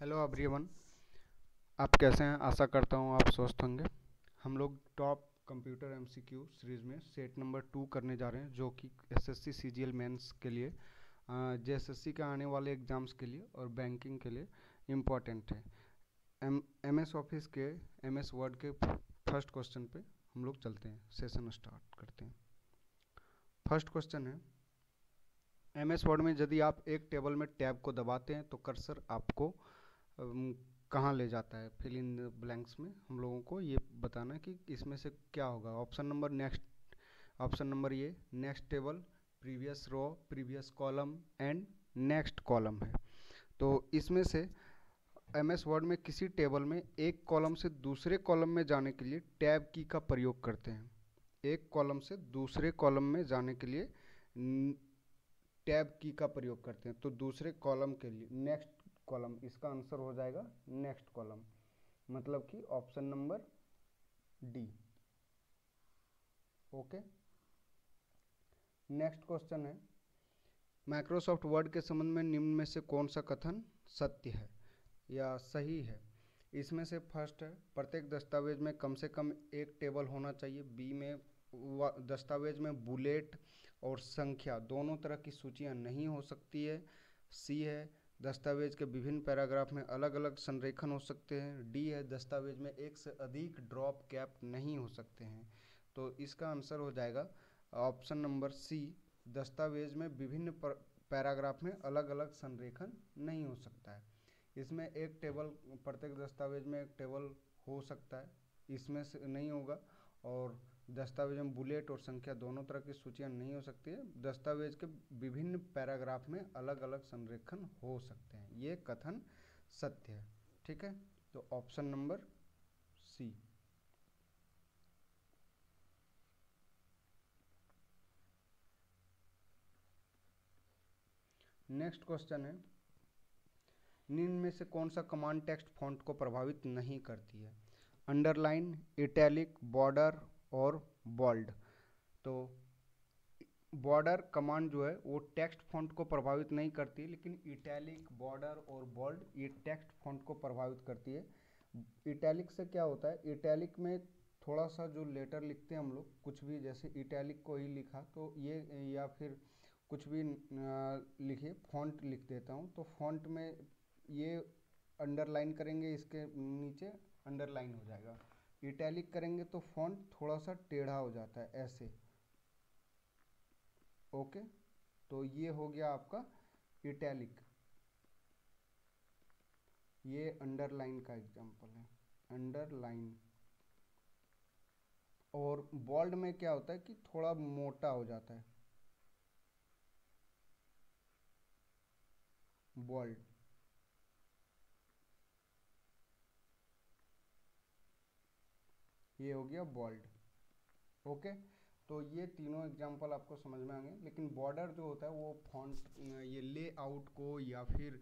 Hello everyone. आप कैसे हैं? आशा करता हूँ आप स्वस्थ होंगे। हम लोग टॉप कंप्यूटर एमसीक्यू सीरीज़ में सेट नंबर 2 करने जा रहे हैं, जो कि एसएससी सीजीएल मेंस के लिए, जेएसएससी के आने वाले एग्ज़ाम्स के लिए और बैंकिंग के लिए इम्पॉर्टेंट है। एमएस ऑफिस के एमएस वर्ड के फर्स्ट क्वेश्चन पे हम लोग चलते हैं, सेशन स्टार्ट करते हैं। फर्स्ट क्वेश्चन है, एमएस वर्ड में यदि आप एक टेबल में टैब को दबाते हैं तो कर्सर आपको कहाँ ले जाता है? फिल इन द ब्लैंक्स में हम लोगों को ये बताना है कि इसमें से क्या होगा। Option number next, option number A next table, previous row, previous column and next column है। तो इसमें से एमएस वर्ड में किसी टेबल में एक कॉलम से दूसरे कॉलम में जाने के लिए टैब की का प्रयोग करते हैं। एक कॉलम से दूसरे कॉलम में जाने के लिए टैब की का प्रयोग करते हैं। तो दूसरे कॉलम के लिए नेक्स्ट कॉलम, इसका आंसर हो जाएगा नेक्स्ट कॉलम, मतलब कि option number D. Okay, next question है, माइक्रोसॉफ्ट वर्ड के संबंध में निम्न में से कौन सा कथन सत्य है या सही है? इसमें से फर्स्ट है, प्रत्येक दस्तावेज में कम से कम एक टेबल होना चाहिए। बी में दस्तावेज में बुलेट और संख्या दोनों तरह की सूचियां नहीं हो सकती है। सी है, दस्तावेज के विभिन्न पैराग्राफ में अलग अलग संरेखन हो सकते हैं। डी है, दस्तावेज में एक से अधिक ड्रॉप कैप नहीं हो सकते हैं। तो इसका आंसर हो जाएगा ऑप्शन नंबर सी, दस्तावेज में विभिन्न पैराग्राफ में अलग अलग संरेखन नहीं हो सकता है। इसमें एक टेबल, प्रत्येक दस्तावेज में एक टेबल हो सकता है, इसमें से नहीं होगा। और दस्तावेज में बुलेट और संख्या दोनों तरह की सूचियां नहीं हो सकती है। दस्तावेज के विभिन्न पैराग्राफ में अलग अलग संरेखन हो सकते हैं। ये कथन सत्य है। ठीक है, तो option number C. Next question है, निम्न में से कौन सा कमांड टेक्स्ट फॉन्ट को प्रभावित नहीं करती है? अंडरलाइन, इटैलिक, बॉर्डर और बोल्ड। तो बॉर्डर कमांड जो है वो टेक्स्ट फॉन्ट को प्रभावित नहीं करती, लेकिन इटैलिक, बॉर्डर और बोल्ड ये टेक्स्ट फॉन्ट को प्रभावित करती है। इटैलिक से क्या होता है, इटैलिक में थोड़ा सा जो लेटर लिखते हैं हम लोग, कुछ भी, जैसे इटैलिक को ही लिखा तो ये, या फिर कुछ भी लिखिए, फॉन्ट लिख देता हूँ तो फॉन्ट में ये अंडरलाइन करेंगे, इसके नीचे अंडरलाइन हो जाएगा। इटैलिक करेंगे तो फॉन्ट थोड़ा सा टेढ़ा हो जाता है ऐसे। ओके, तो ये हो गया आपका इटैलिक। ये अंडरलाइन का एग्जांपल है, अंडरलाइन। और बोल्ड में क्या होता है कि थोड़ा मोटा हो जाता है, बोल्ड। ये हो गया बोल्ड। ओके, तो ये तीनों एग्जांपल आपको समझ में आएंगे। लेकिन बॉर्डर जो होता है वो फॉन्ट, ये लेआउट को या फिर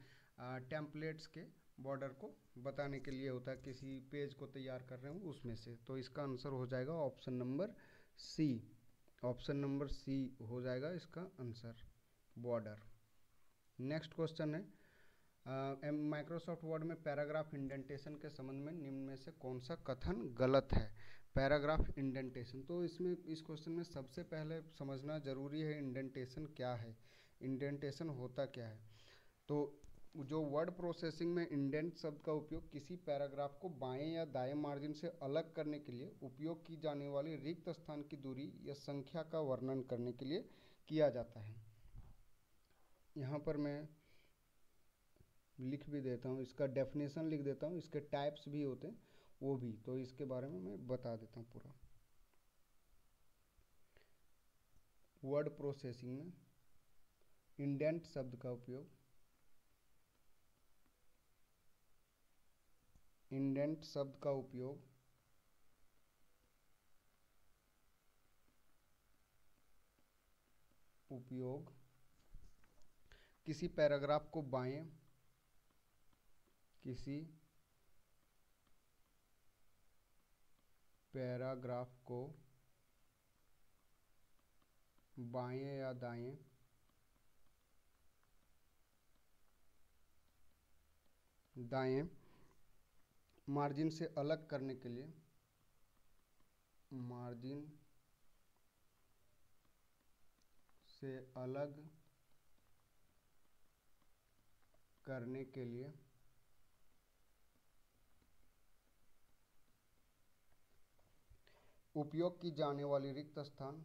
टेम्पलेट्स के बॉर्डर को बताने के लिए होता है, किसी पेज को तैयार कर रहे हो उसमें से। तो इसका आंसर हो जाएगा option number C. Option number C हो जाएगा इसका आंसर, बॉर्डर। नेक्स्ट क्वेश्चन है, माइक्रोसॉफ्ट वर्ड में पैराग्राफ इंडेंटेशन के संबंध में निम्न में से कौन सा कथन गलत है? पैराग्राफ इंडेंटेशन, तो इसमें इस क्वेश्चन में सबसे पहले समझना जरूरी है इंडेंटेशन क्या है, इंडेंटेशन होता क्या है। तो जो वर्ड प्रोसेसिंग में इंडेंट शब्द का उपयोग किसी पैराग्राफ को बाएं या दाएं मार्जिन से अलग करने के लिए उपयोग की जाने वाली रिक्त स्थान की दूरी या संख्या का वर्णन करने के लिए किया जाता है। यहाँ पर मैं लिख भी देता हूँ, इसका डेफिनेशन लिख देता हूँ, इसके टाइप्स भी होते हैं वो भी, तो इसके बारे में मैं बता देता हूँ पूरा। वर्ड प्रोसेसिंग में इंडेंट शब्द का उपयोग, इंडेंट शब्द का उपयोग उपयोग किसी पैराग्राफ को बाएं, किसी पैराग्राफ को बाएं या दाएं दाएं मार्जिन से अलग करने के लिए, मार्जिन से अलग करने के लिए उपयोग की जाने वाली रिक्त स्थान,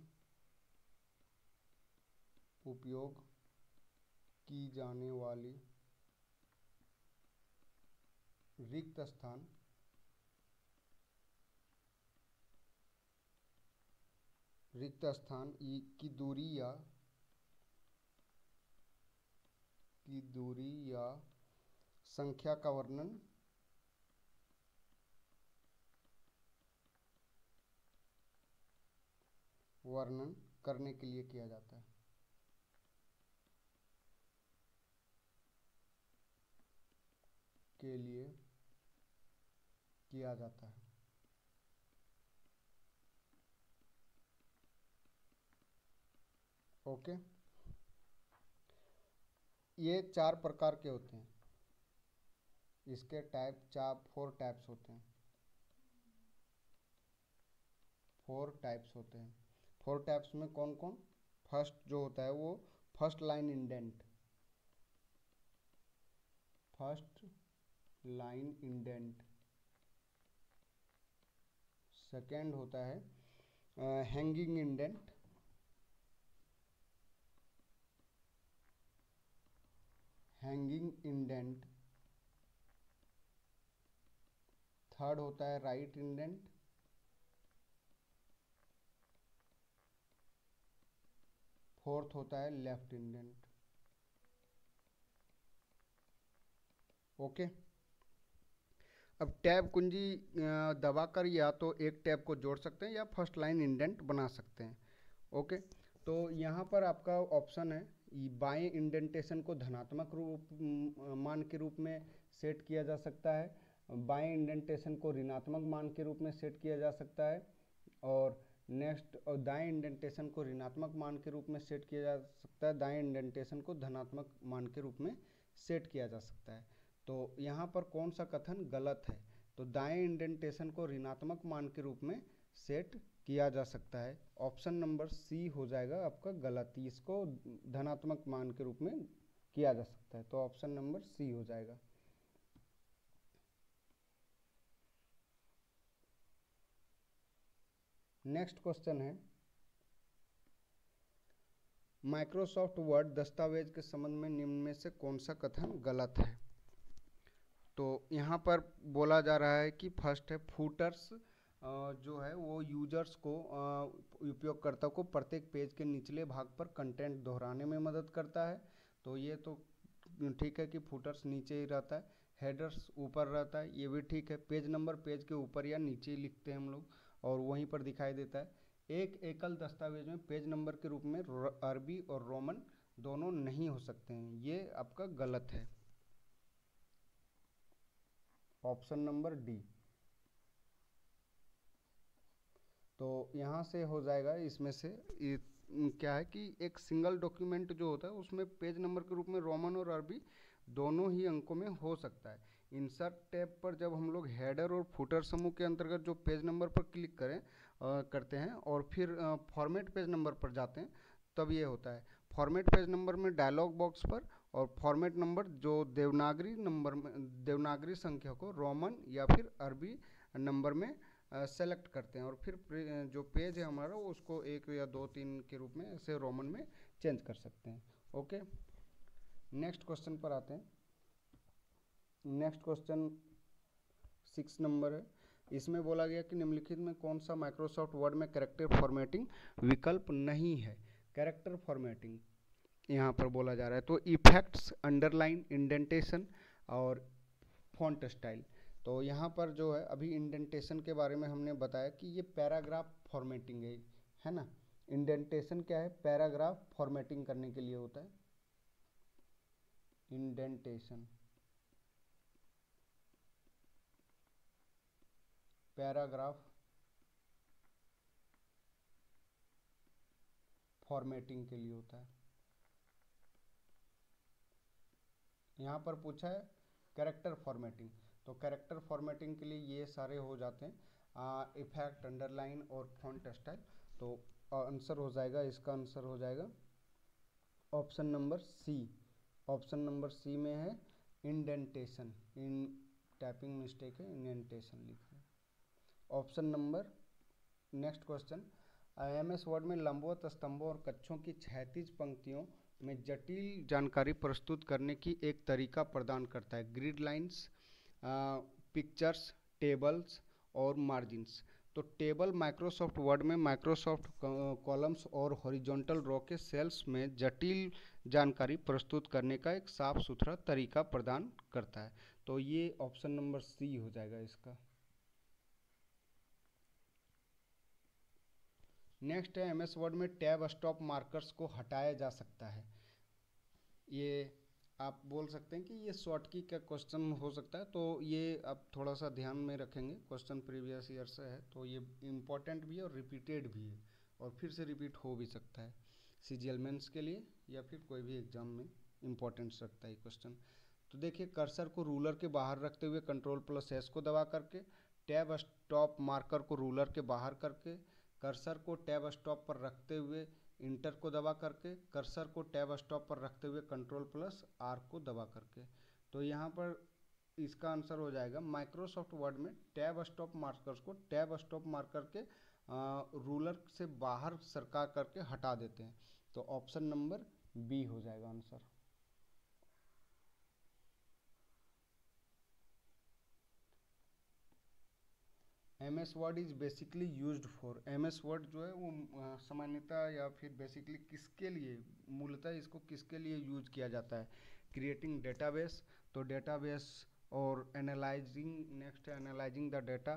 उपयोग की जाने वाली रिक्त स्थान की दूरी या संख्या का वर्णन करने के लिए किया जाता है। के लिए किया जाता है। ओके, ये 4 प्रकार के होते हैं। इसके टाइप 4 टाइप्स होते हैं। 4 टाइप्स होते हैं। 4 टाइप्स में कौन कौन? फर्स्ट जो होता है वो first line indent, first line indent. Second होता है hanging indent, hanging indent. Third होता है राइट इंडेंट। फोर्थ होता है लेफ्ट इंडेंट। ओके, अब टैब कुंजी दबाकर या तो एक टैब को जोड़ सकते हैं या फर्स्ट लाइन इंडेंट बना सकते हैं। ओके, तो यहाँ पर आपका ऑप्शन है बाएं इंडेंटेशन को धनात्मक मान के रूप में सेट किया जा सकता है, बाएं इंडेंटेशन को ऋणात्मक मान के रूप में सेट किया जा सकता है, और नेक्स्ट और दाएं इंडेंटेशन को ऋणात्मक मान के रूप में सेट किया जा सकता है, दाएं इंडेंटेशन को धनात्मक मान के रूप में सेट किया जा सकता है। तो यहाँ पर कौन सा कथन गलत है? तो दाएं इंडेंटेशन को ऋणात्मक मान के रूप में सेट किया जा सकता है। ऑप्शन नंबर सी हो जाएगा आपका गलत, इसको धनात्मक मान के रूप में किया जा सकता है, तो ऑप्शन नंबर सी हो जाएगा। नेक्स्ट क्वेश्चन है, माइक्रोसॉफ्ट वर्ड दस्तावेज के संबंध में निम्न में से कौन सा कथन गलत है? तो यहाँ पर बोला जा रहा है कि फर्स्ट है फूटर्स जो है वो यूजर्स को उपयोगकर्ता को प्रत्येक पेज के निचले भाग पर कंटेंट दोहराने में मदद करता है। तो ये तो ठीक है कि फूटर्स नीचे ही रहता है, हेडर्स ऊपर रहता है, ये भी ठीक है। पेज नंबर पेज के ऊपर या नीचे ही लिखते हैं हम लोग और वहीं पर दिखाई देता है। एक एकल दस्तावेज में पेज नंबर के रूप में अरबी और रोमन दोनों नहीं हो सकते हैं, ये आपका गलत है। Option number D. तो यहाँ से हो जाएगा, इसमें से क्या है कि एक सिंगल डॉक्यूमेंट जो होता है उसमें पेज नंबर के रूप में रोमन और अरबी दोनों ही अंकों में हो सकता है। इंसर्ट टैब पर जब हम लोग हेडर और फुटर समूह के अंतर्गत जो पेज नंबर पर क्लिक करते हैं और फिर फॉर्मेट पेज नंबर पर जाते हैं तब ये होता है। फॉर्मेट पेज नंबर में डायलॉग बॉक्स पर और फॉर्मेट नंबर जो देवनागरी नंबर में, देवनागरी संख्या को रोमन या फिर अरबी नंबर में सेलेक्ट करते हैं और फिर जो पेज है हमारा वो उसको 1 या 2 3 के रूप में ऐसे रोमन में चेंज कर सकते हैं। ओके, नेक्स्ट क्वेश्चन पर आते हैं। नेक्स्ट क्वेश्चन 6 नंबर है। इसमें बोला गया कि निम्नलिखित में कौन सा माइक्रोसॉफ्ट वर्ड में कैरेक्टर फॉर्मेटिंग विकल्प नहीं है? कैरेक्टर फॉर्मेटिंग यहाँ पर बोला जा रहा है, तो इफेक्ट्स, अंडरलाइन, इंडेंटेशन और फॉन्ट स्टाइल। तो यहाँ पर जो है अभी इंडेंटेशन के बारे में हमने बताया कि ये पैराग्राफ फॉर्मेटिंग है ना। इंडेंटेशन क्या है? पैराग्राफ फॉर्मेटिंग करने के लिए होता है। इंडेंटेशन पैराग्राफ फॉर्मेटिंग के लिए होता है। यहाँ पर पूछा है कैरेक्टर फॉर्मेटिंग। तो कैरेक्टर फॉर्मेटिंग के लिए ये सारे हो जाते हैं, इफेक्ट, अंडरलाइन और फॉन्ट स्टाइल। तो आंसर हो जाएगा, इसका आंसर हो जाएगा option number C. Option number C में है इंडेंटेशन, इन टाइपिंग मिस्टेक है, इंडेंटेशन लिखा है। Option number next question, MS Word में लंबवत स्तंभों और कक्षों की क्षैतिज पंक्तियों में जटिल जानकारी प्रस्तुत करने की एक तरीका प्रदान करता है। ग्रिड लाइंस, पिक्चर्स, टेबल्स और मार्जिन्स। तो टेबल माइक्रोसॉफ्ट वर्ड में माइक्रोसॉफ्ट कॉलम्स और हॉरिजॉन्टल रो के सेल्स में जटिल जानकारी प्रस्तुत करने का एक साफ सुथरा तरीका प्रदान करता है। तो ये ऑप्शन नंबर सी हो जाएगा इसका। नेक्स्ट है, एमएस वर्ड में टैब स्टॉप मार्कर्स को हटाया जा सकता है। ये आप बोल सकते हैं कि ये शॉर्ट की का क्वेश्चन हो सकता है, तो ये आप थोड़ा सा ध्यान में रखेंगे। क्वेश्चन प्रीवियस ईयर से है, तो ये इम्पोर्टेंट भी है और रिपीटेड भी है, और फिर से रिपीट हो भी सकता है सीजीएल मेंस के लिए या फिर कोई भी एग्जाम में इम्पोर्टेंस रखता है क्वेश्चन। तो देखिए, कर्सर को रूलर के बाहर रखते हुए Ctrl+S को दबा करके, टैब स्टॉप मार्कर को रूलर के बाहर करके, कर्सर को टैब स्टॉप पर रखते हुए इंटर को दबा करके, कर्सर को टैब स्टॉप पर रखते हुए Ctrl+R को दबा करके। तो यहाँ पर इसका आंसर हो जाएगा, माइक्रोसॉफ्ट वर्ड में टैब स्टॉप मार्कर्स को टैब स्टॉप मार्कर के रूलर से बाहर सरका करके हटा देते हैं। तो ऑप्शन नंबर बी हो जाएगा answer. M S Word is basically used for, M S Word जो है वो सामान्यतः या फिर बेसिकली किसके लिए, मूलतः इसको किसके लिए यूज किया जाता है? क्रिएटिंग डेटाबेस, तो डेटाबेस और एनालाइजिंग, नेक्स्ट है analysing the data,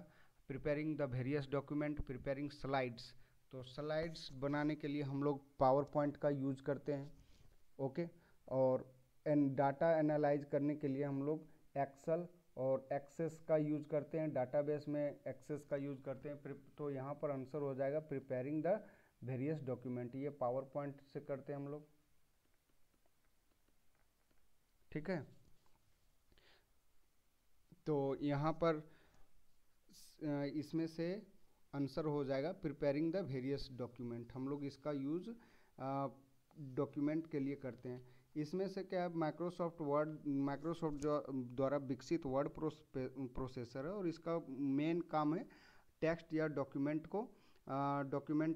preparing the various document, preparing slides. तो स्लाइड्स बनाने के लिए हम लोग पावर पॉइंट का यूज करते हैं, ओके। और डाटा एनालाइज करने के लिए हम लोग एक्सेल और एक्सेस का यूज करते हैं, डाटाबेस में एक्सेस का यूज करते हैं। तो यहाँ पर आंसर हो जाएगा प्रिपेयरिंग द वेरियस डॉक्यूमेंट, ये पावर पॉइंट से करते हैं हम लोग, ठीक है। तो यहाँ पर इसमें से आंसर हो जाएगा प्रिपेयरिंग द वेरियस डॉक्यूमेंट, हम लोग इसका यूज डॉक्यूमेंट के लिए करते हैं। इसमें से क्या है, माइक्रोसॉफ्ट वर्ड, माइक्रोसॉफ्ट जो द्वारा विकसित वर्ड प्रोसेसर है, और इसका मेन काम है टेक्स्ट या डॉक्यूमेंट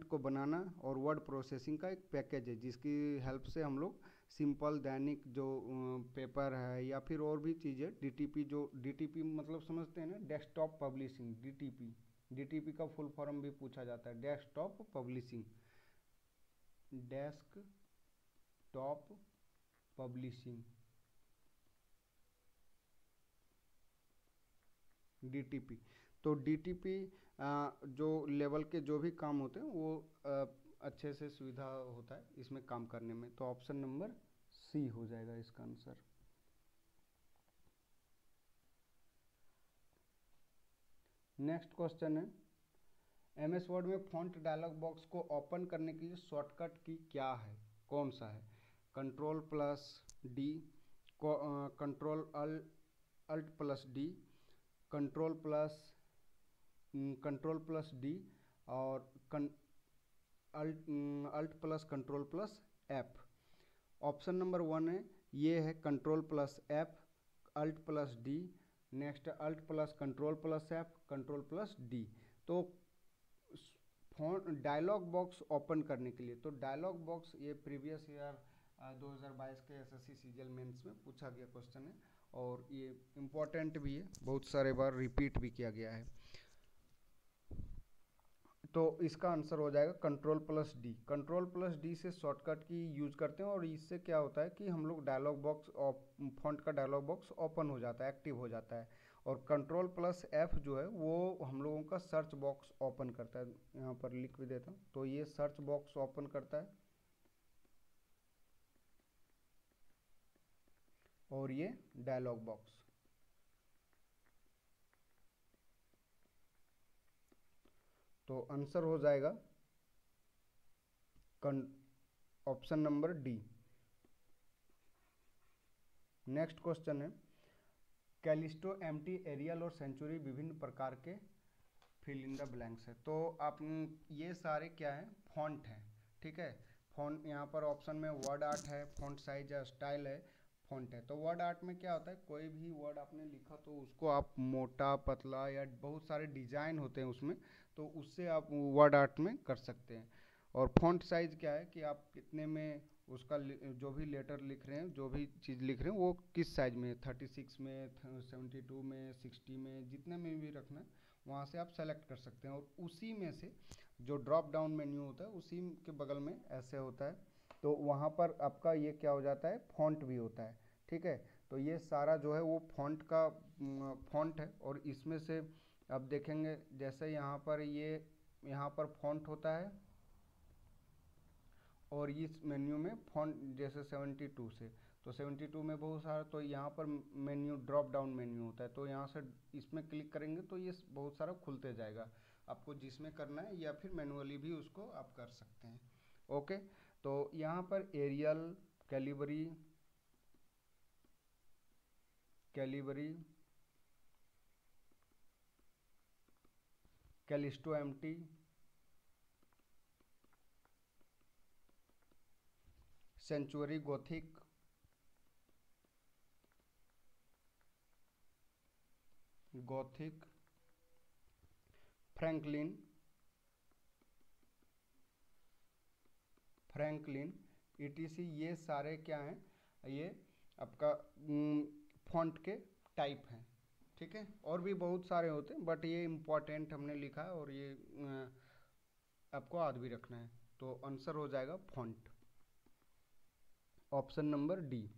को बनाना, और वर्ड प्रोसेसिंग का एक पैकेज है जिसकी हेल्प से हम लोग सिंपल दैनिक जो पेपर है या फिर और भी चीज़ें, डीटीपी, जो डीटीपी मतलब समझते हैं ना, डेस्कटॉप पब्लिशिंग, डीटीपी, डीटीपी का फुल फॉर्म भी पूछा जाता है, desktop publishing, desktop publishing, DTP. तो डीटीपी जो लेवल के जो भी काम होते हैं वो अच्छे से सुविधा होता है इसमें काम करने में। तो ऑप्शन नंबर सी हो जाएगा इसका आंसर। नेक्स्ट क्वेश्चन है, एमएस वर्ड में फॉन्ट डायलॉग बॉक्स को ओपन करने के लिए शॉर्टकट की क्या है, कौन सा है? Ctrl+D, Ctrl+Alt+D, Ctrl+D और Alt+Ctrl+F। ऑप्शन नंबर 1 है, ये है Ctrl+F, Alt+D, next Alt+Ctrl+F, Ctrl+D। तो फोन डायलॉग बॉक्स ओपन करने के लिए, तो डायलॉग बॉक्स ये प्रीवियस ईयर 2022 के एसएससी सीजीएल मेंस में पूछा गया क्वेश्चन है, और ये इम्पोर्टेंट भी है, बहुत सारे बार रिपीट भी किया गया है। तो इसका आंसर हो जाएगा Ctrl+D। Ctrl+D से शॉर्टकट की यूज करते हैं, और इससे क्या होता है कि हम लोग डायलॉग बॉक्स, फॉन्ट का डायलॉग बॉक्स ओपन हो जाता है, एक्टिव हो जाता है। और Ctrl+F जो है वो हम लोगों का सर्च बॉक्स ओपन करता है, यहाँ पर लिख भी देता हूँ। तो ये सर्च बॉक्स ओपन करता है, और ये डायलॉग बॉक्स। तो आंसर हो जाएगा option number D. Next question है, कैलिस्टो, एम्प्टी, एरियल और सेंचुरी विभिन्न प्रकार के फिल इन द ब्लैंक्स है। तो आप ये सारे क्या हैं, फॉन्ट हैं, ठीक है। फॉन्ट यहाँ पर ऑप्शन में वर्ड आर्ट है, फॉन्ट साइज है, स्टाइल है, फॉन्ट है। तो वर्ड आर्ट में क्या होता है, कोई भी वर्ड आपने लिखा तो उसको आप मोटा पतला या बहुत सारे डिजाइन होते हैं उसमें, तो उससे आप वर्ड आर्ट में कर सकते हैं। और फॉन्ट साइज क्या है कि आप कितने में उसका जो भी लेटर लिख रहे हैं, जो भी चीज़ लिख रहे हैं वो किस साइज में, 36 में, 72 में, 60 में, जितने में भी रखना है वहाँ से आप सेलेक्ट कर सकते हैं। और उसी में से जो ड्रॉप डाउन मेन्यू होता है उसी के बगल में ऐसे होता है, तो वहाँ पर आपका ये क्या हो जाता है, फॉन्ट भी होता है, ठीक है। तो ये सारा जो है वो फॉन्ट का फॉन्ट है। और इसमें से आप देखेंगे जैसे यहाँ पर ये यहाँ पर फॉन्ट होता है, और इस मेन्यू में फॉन्ट जैसे 72 से, तो 72 में बहुत सारा, तो यहाँ पर मेन्यू ड्रॉप डाउन मेन्यू होता है, तो यहाँ से इसमें क्लिक करेंगे तो ये बहुत सारा खुलते जाएगा, आपको जिसमें करना है, या फिर मैनुअली भी उसको आप कर सकते हैं। ओके, तो यहाँ पर Arial, Calibri, Calisto MT, Century Gothic, Franklin, etc, ये सारे क्या हैं, ये आपका फॉन्ट के टाइप हैं, ठीक है। और भी बहुत सारे होते हैं बट ये इम्पोर्टेंट हमने लिखा है, और ये आपको याद भी रखना है। तो आंसर हो जाएगा font, option number D.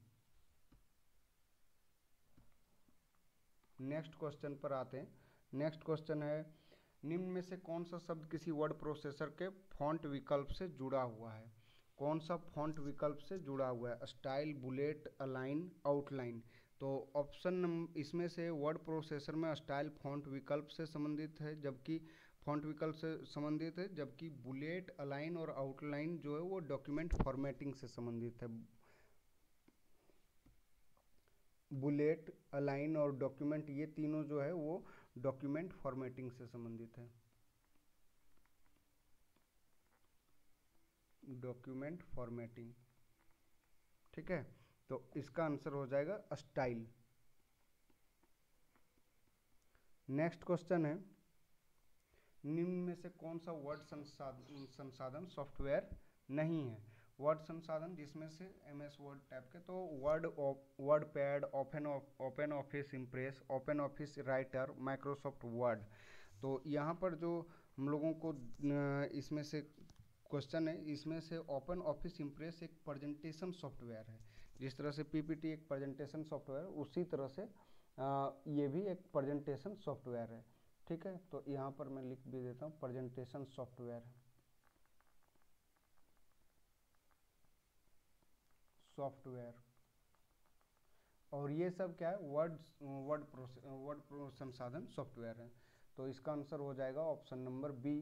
Next question पर आते हैं। नेक्स्ट क्वेश्चन है, निम्न में से कौन सा शब्द किसी वर्ड प्रोसेसर के फॉन्ट विकल्प से जुड़ा हुआ है। कौन सा फॉन्ट विकल्प से जुड़ा हुआ है, स्टाइल, बुलेट, अलाइन, आउटलाइन। तो ऑप्शन इसमें से वर्ड प्रोसेसर में स्टाइल फॉन्ट विकल्प से संबंधित है, जबकि फॉन्ट विकल्प से संबंधित है, जबकि बुलेट, अलाइन और आउटलाइन जो है वो डॉक्यूमेंट फॉर्मेटिंग से संबंधित है। बुलेट, अलाइन और डॉक्यूमेंट, ये तीनों जो है वो डॉक्यूमेंट फॉर्मेटिंग से संबंधित है, डॉक्यूमेंट फॉर्मेटिंग, ठीक है। तो इसका आंसर हो जाएगा स्टाइल। नेक्स्ट क्वेश्चन है, निम्न में से कौन सा वर्ड संसाधन सॉफ्टवेयर नहीं है। वर्ड संसाधन जिसमें से एमएस वर्ड टाइप के, तो word pad, open office impress, open office writer, Microsoft word. तो यहाँ पर जो हम लोगों को इसमें से क्वेश्चन है, इसमें से ओपन ऑफिस इम्प्रेस एक प्रेजेंटेशन सॉफ्टवेयर है। जिस तरह से पीपीटी एक प्रेजेंटेशन सॉफ्टवेयर, उसी तरह से ये भी एक प्रेजेंटेशन सॉफ्टवेयर है, ठीक है। तो यहाँ पर मैं लिख भी देता हूँ, प्रेजेंटेशन सॉफ्टवेयर, और ये सब क्या है, वर्ड संसाधन सॉफ्टवेयर है। तो इसका आंसर हो जाएगा ऑप्शन नंबर बी।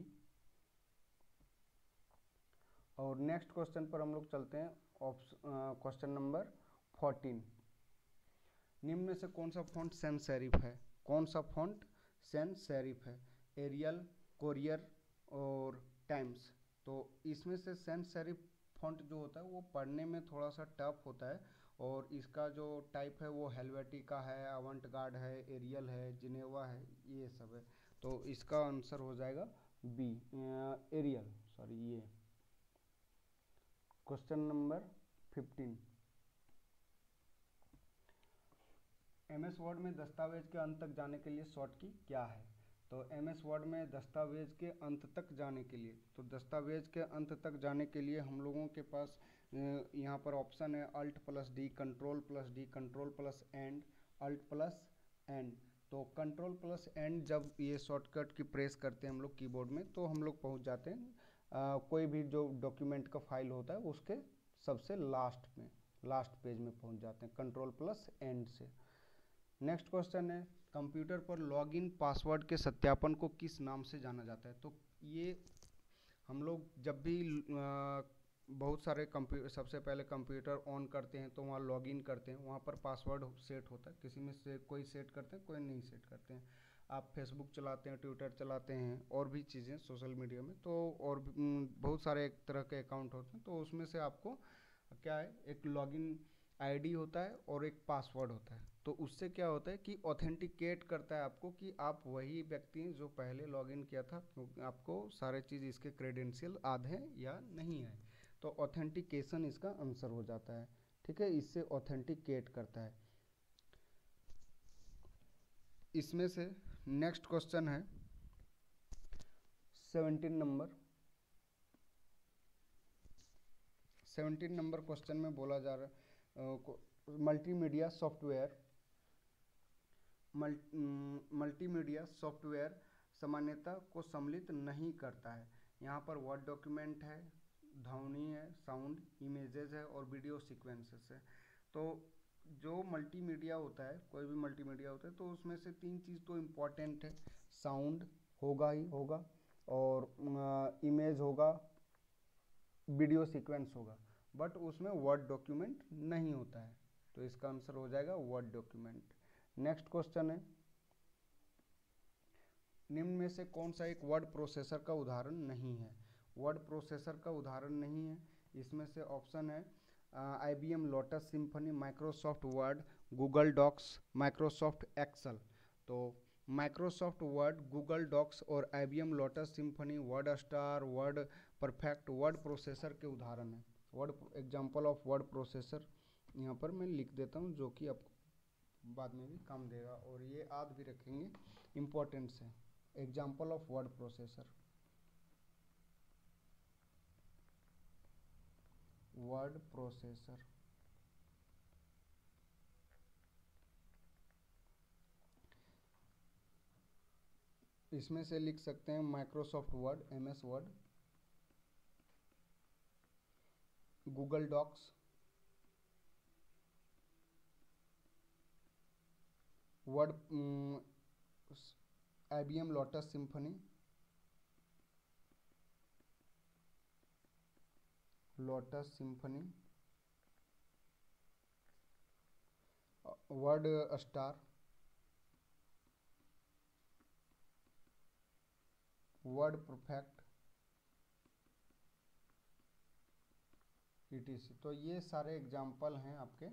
और नेक्स्ट क्वेश्चन पर हम लोग चलते हैं, क्वेश्चन नंबर 14। निम्न में से कौन सा फॉन्ट सैंस सेरिफ है। कौन सा फॉन्ट सैंस सेरिफ है, एरियल, कोरियर और टाइम्स। तो इसमें से सैंस सेरिफ फॉन्ट जो होता है वो पढ़ने में थोड़ा सा टफ होता है, और इसका जो टाइप है वो हेलवेटिका है, अवंटगार्ड है, एरियल है, जिनेवा है, ये सब है। तो इसका आंसर हो जाएगा बी, एरियल, सॉरी ये। क्वेश्चन नंबर 15, एमएस वर्ड में दस्तावेज के अंत तक जाने के लिए शॉर्ट की क्या है। तो एमएस वर्ड में दस्तावेज के अंत तक जाने के लिए, तो दस्तावेज के अंत तक जाने के लिए हम लोगों के पास यहाँ पर ऑप्शन है Alt plus D, control plus D, control plus end, Alt plus end. तो कंट्रोल प्लस एंड जब ये शॉर्टकट की प्रेस करते हैं हम लोग कीबोर्ड में, तो हम लोग पहुँच जाते हैं कोई भी जो डॉक्यूमेंट का फाइल होता है उसके सबसे लास्ट में, लास्ट पेज में पहुँच जाते हैं कंट्रोल प्लस एंड से। नेक्स्ट क्वेश्चन है, कंप्यूटर पर लॉगिन पासवर्ड के सत्यापन को किस नाम से जाना जाता है। तो ये हम लोग जब भी बहुत सारे सबसे पहले कंप्यूटर ऑन करते हैं तो वहाँ लॉगिन करते हैं, वहाँ पर पासवर्ड सेट होता है, किसी में से कोई सेट करते हैं, कोई नहीं सेट करते हैं। आप फेसबुक चलाते हैं, ट्विटर चलाते हैं और भी चीज़ें सोशल मीडिया में, तो और भी बहुत सारे एक तरह के अकाउंट होते हैं, तो उसमें से आपको क्या है, एक लॉगिन आईडी होता है और एक पासवर्ड होता है। तो उससे क्या होता है कि ऑथेंटिकेट करता है आपको कि आप वही व्यक्ति हैं जो पहले लॉगिन किया था, क्योंकि आपको सारे चीज़ इसके क्रेडेंशियल याद हैं या नहीं है। तो ऑथेंटिकेशन इसका आंसर हो जाता है। ठीक है, इससे ऑथेंटिकेट करता है। इसमें से नेक्स्ट क्वेश्चन है 17 नंबर। 17 नंबर क्वेश्चन में बोला जा रहा है मल्टीमीडिया सॉफ्टवेयर मल्टीमीडिया सॉफ्टवेयर सामान्यता को सम्मिलित नहीं करता है। यहाँ पर वर्ड डॉक्यूमेंट है, ध्वनि है, साउंड, इमेजेस है और वीडियो सीक्वेंसेस है। तो जो मल्टीमीडिया होता है, कोई भी मल्टीमीडिया होता है, तो उसमें से तीन चीज़ तो इम्पॉर्टेंट है। साउंड होगा ही होगा, और इमेज होगा, वीडियो सीक्वेंस होगा, बट उसमें वर्ड डॉक्यूमेंट नहीं होता है। तो इसका आंसर हो जाएगा वर्ड डॉक्यूमेंट। नेक्स्ट क्वेश्चन है, निम्न में से कौन सा एक वर्ड प्रोसेसर का उदाहरण नहीं है? वर्ड प्रोसेसर का उदाहरण नहीं है, इसमें से ऑप्शन है IBM Lotus Symphony, Microsoft Word, Google Docs, Microsoft Excel. तो माइक्रोसॉफ्ट वर्ड, गूगल डॉक्स और IBM Lotus Symphony WordStar, WordPerfect word processor के उदाहरण हैं। Word example of word processor यहाँ पर मैं लिख देता हूँ, जो कि आपको बाद में भी काम देगा और ये याद भी रखेंगे, इम्पोर्टेंट्स है। Example of word processor, word processor, इसमें से लिख सकते हैं Microsoft Word MS Word, Google Docs, Word IBM Lotus Symphony, Lotus Symphony, WordStar, WordPerfect, ETC। तो ये सारे एग्जाम्पल हैं आपके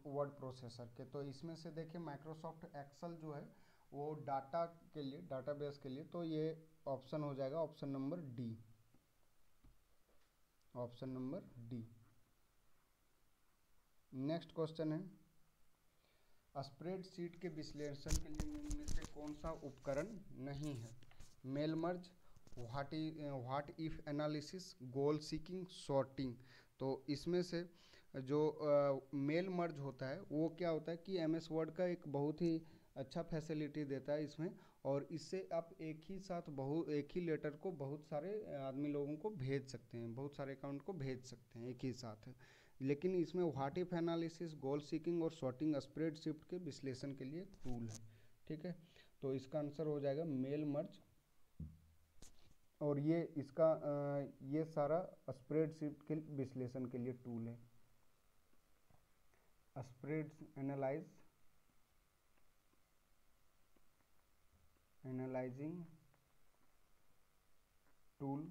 वर्ड प्रोसेसर के। तो इसमें से देखिए माइक्रोसॉफ्ट एक्सेल जो है वो डाटा के लिए, डाटाबेस के लिए, तो ये ऑप्शन हो जाएगा option number D, option number D. Next question है, स्प्रेडशीट के विश्लेषण के लिए निम्न में से कौन सा उपकरण नहीं है? Mail merge, what if analysis, goal seeking, sorting. तो इसमें से जो मेल मर्ज होता है वो क्या होता है कि MS वर्ड का एक बहुत ही अच्छा फैसिलिटी देता है इसमें, और इससे आप एक ही साथ एक ही लेटर को बहुत सारे आदमी लोगों को भेज सकते हैं, बहुत सारे अकाउंट को भेज सकते हैं एक ही साथ। लेकिन इसमें what if analysis, goal seeking और सॉर्टिंग स्प्रेडशीट के विश्लेषण के लिए टूल है। ठीक है, तो इसका आंसर हो जाएगा मेल मर्ज, और ये इसका ये सारा स्प्रेडशीट के विश्लेषण के लिए टूल है। Spread analysing tool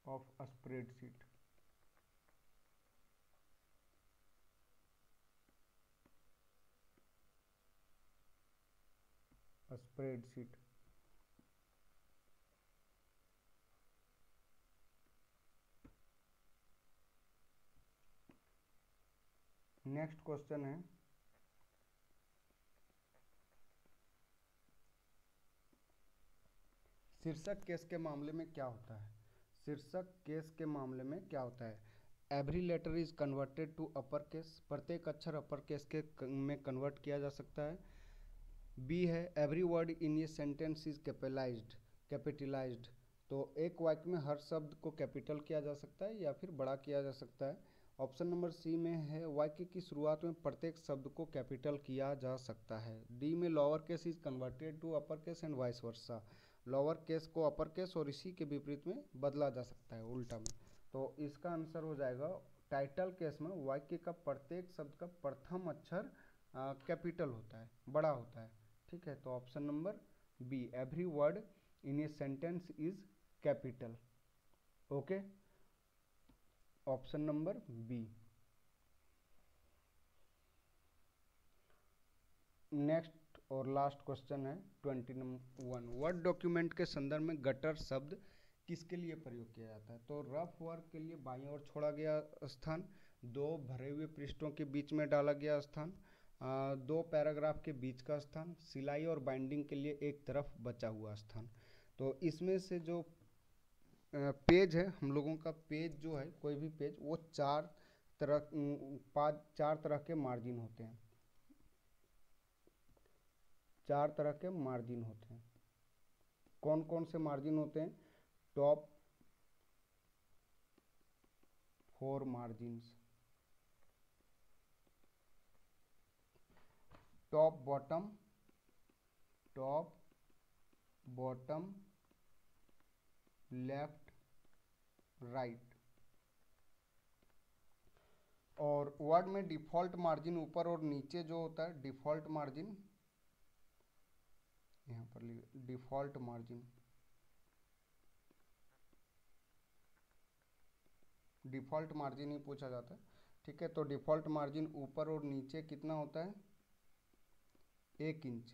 of spreadsheet. Spreadsheet. Next question है, शीर्षक केस के मामले में क्या होता है? शीर्षक केस के मामले में क्या होता है? Every letter is converted to upper case, प्रत्येक अक्षर अपर केस के में कन्वर्ट किया जा सकता है। बी है every word in a sentence is capitalised. तो एक वाक्य में हर शब्द को कैपिटल किया जा सकता है या फिर बड़ा किया जा सकता है। ऑप्शन नंबर सी में है वाक्य की शुरुआत में प्रत्येक शब्द को कैपिटल किया जा सकता है। डी में lower case is converted to upper case and vice versa. Lower case को अपर केस और इसी के विपरीत में बदला जा सकता है उल्टा में। तो इसका आंसर हो जाएगा टाइटल केस में वाक्य का प्रत्येक शब्द का प्रथम अक्षर कैपिटल होता है, बड़ा होता है। ठीक है, तो option number B, every word in a sentence is capital. Okay, option number B. Next और लास्ट क्वेश्चन है 21। वर्ड डॉक्यूमेंट के संदर्भ में गटर शब्द किसके लिए प्रयोग किया जाता है? तो रफ वर्क के लिए बाईं ओर छोड़ा गया स्थान, दो भरे हुए पृष्ठों के बीच में डाला गया स्थान, दो पैराग्राफ के बीच का स्थान, सिलाई और बाइंडिंग के लिए एक तरफ बचा हुआ स्थान। तो इसमें से जो पेज है, हम लोगों का पेज जो है, कोई भी पेज, वो चार तरह के मार्जिन होते हैं। चार तरह के मार्जिन होते हैं। कौन कौन से मार्जिन होते हैं? Top 4 margins, top bottom left right. और वर्ड में डिफॉल्ट मार्जिन ऊपर और नीचे जो होता है, डिफॉल्ट मार्जिन यहाँ पर लिखिए, डिफॉल्ट मार्जिन ही पूछा जाता है। ठीक है, तो डिफॉल्ट मार्जिन ऊपर और नीचे कितना होता है? 1 इंच।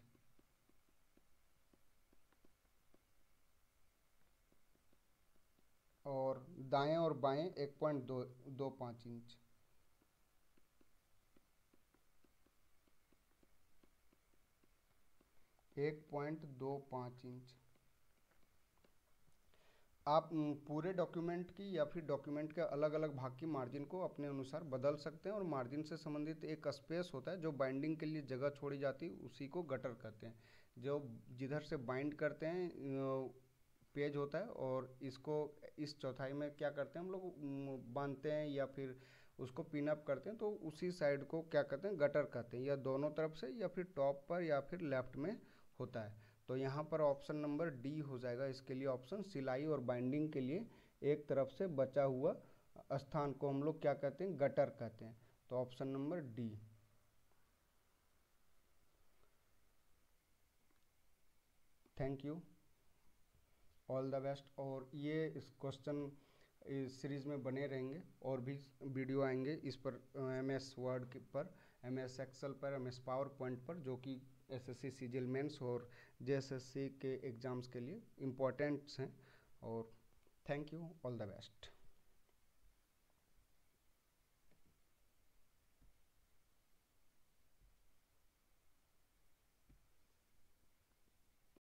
और दाएं और बाएं 1.25 इंच। आप पूरे डॉक्यूमेंट की या फिर डॉक्यूमेंट के अलग अलग भाग की मार्जिन को अपने अनुसार बदल सकते हैं। और मार्जिन से संबंधित एक स्पेस होता है जो बाइंडिंग के लिए जगह छोड़ी जाती है, उसी को गटर कहते हैं। जो जिधर से बाइंड करते हैं पेज होता है, और इसको इस चौथाई में क्या करते हैं हम लोग, बांधते हैं या फिर उसको पिन अप करते हैं, तो उसी साइड को क्या कहते हैं? गटर कहते हैं। या दोनों तरफ से, या फिर टॉप पर, या फिर लेफ्ट में होता है। तो यहाँ पर ऑप्शन नंबर डी हो जाएगा इसके लिए ऑप्शन। सिलाई और बाइंडिंग के लिए एक तरफ से बचा हुआ स्थान को हम लोग क्या कहते हैं? गटर कहते हैं। तो option number D. Thank you, all the best. और ये इस क्वेश्चन इस सीरीज़ में बने रहेंगे, और भी वीडियो आएंगे इस पर, MS वर्ड पर, MS एक्सेल पर, MS पावर पॉइंट पर, जो कि SSC CGL मेंस और JSSC के एग्ज़ाम्स के लिए इम्पोर्टेंट्स हैं। और thank you, all the best.